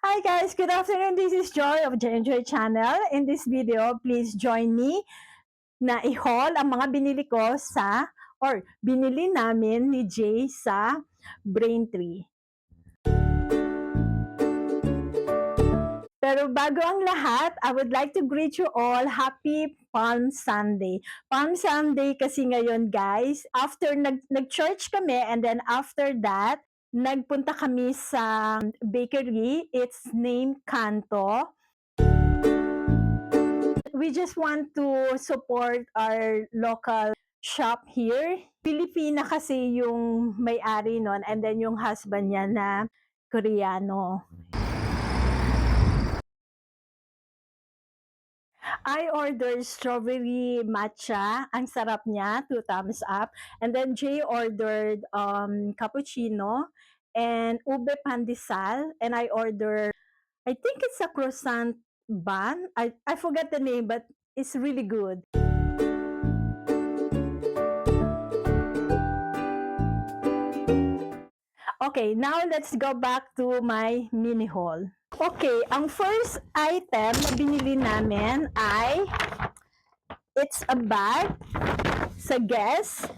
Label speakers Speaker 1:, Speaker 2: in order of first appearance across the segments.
Speaker 1: Hi guys, good afternoon. This is Joy of Joy Channel. In this video, please join me na i-haul ang mga binili ko or binili namin ni Jay sa Braintree. Pero bago ang lahat, I would like to greet you all happy Palm Sunday. Palm Sunday kasi ngayon guys, after nag-church kami and then after that, nagpunta kami sa bakery. It's named Kanto. We just want to support our local shop here. Pilipina kasi yung may-ari nun and then yung husband niya na Koreano. I ordered strawberry matcha. Ang sarap niya, 2 thumbs up. And then Jay ordered cappuccino and ube pandesal. And I ordered, I think it's a croissant bun. I forget the name, but it's really good. Okay, now let's go back to my mini haul. Okay, ang first item na binili namin ay it's a bag sa Guess.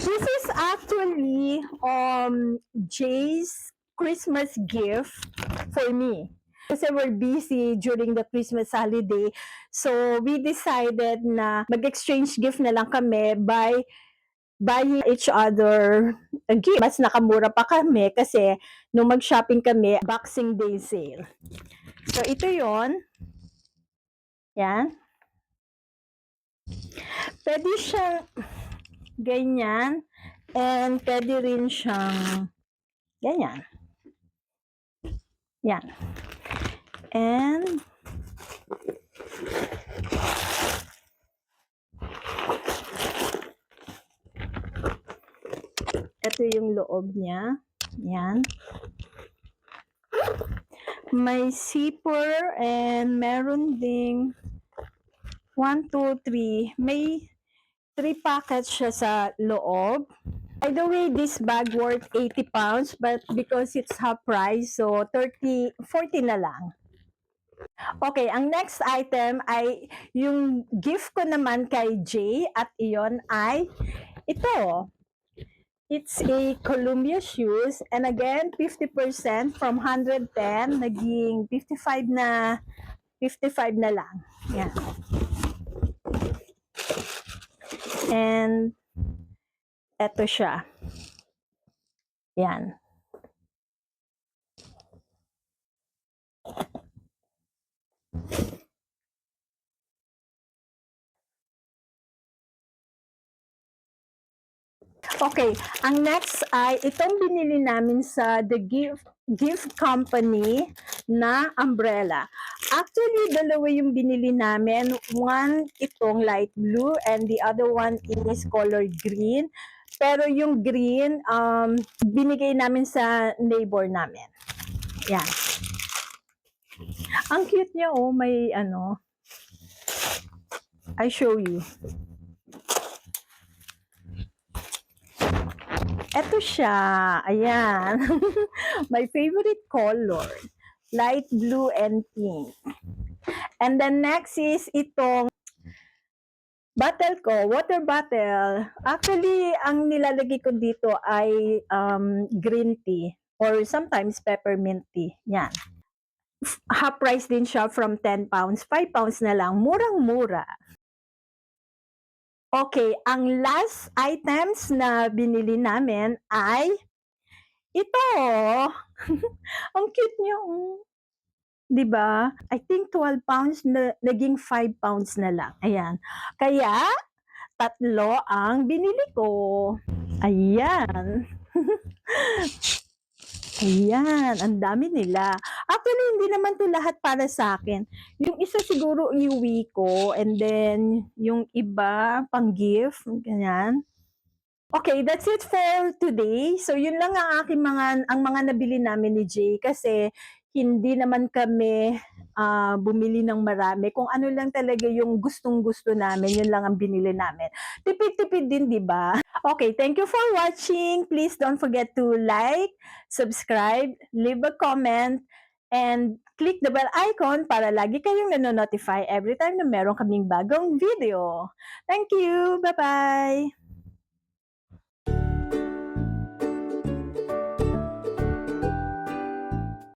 Speaker 1: This is actually Jay's Christmas gift for me. Kasi we're busy during the Christmas holiday. So, we decided na mag-exchange gift na lang kami by buying each other a gift. Mas nakamura pa kami kasi nung mag-shopping kami, Boxing Day sale. So, ito yon. Yan. Pwede siyang ganyan and pwede rin siyang ganyan. Yan. And ito yung loob niya. Yan. May zipper and meron ding 1, 2, 3. May 3 packets siya sa loob. By the way, this bag worth 80 pounds but because it's half price, so 40 na lang. Okay, ang next item ay yung gift ko naman kay Jay at iyon ay ito. It's a Columbia shoes and again 50% from 110 naging 55 na lang. Yan. And eto siya. Yan. Okay, ang next ay itong binili namin sa the gift company na umbrella. Actually, dalawa yung binili namin. One itong light blue and the other one is color green. Pero yung green, binigay namin sa neighbor namin. Yan. Ang cute niya, oh, may ano. I show you. Eto siya. Ayan. My favorite color. Light blue and pink. And then next is itong bottle ko, water bottle. Actually, ang nilalagay ko dito ay green tea or sometimes peppermint tea. Yan. Half price din siya from 10 pounds. 5 pounds na lang. Murang-mura. Okay, ang last items na binili namin ay ito. Ang cute niya. 'Di ba? I think 12 pounds na naging 5 pounds na lang. Ayan. Kaya 3 ang binili ko. Ayan. Ayan, ang dami nila. Actually, hindi naman 'to lahat para sa akin. Yung isa siguro iuwi ko and then yung iba pang-gift, ganyan. Okay, that's it for today. So yun lang ang mga nabili namin ni Jay kasi hindi naman kami bumili ng marami. Kung ano lang talaga yung gustong-gusto namin, yun lang ang binili namin. Tipid-tipid din, di ba? Okay, thank you for watching. Please don't forget to like, subscribe, leave a comment, And click the bell icon para lagi kayong nanonotify every time na meron kaming bagong video. Thank you! Bye-bye!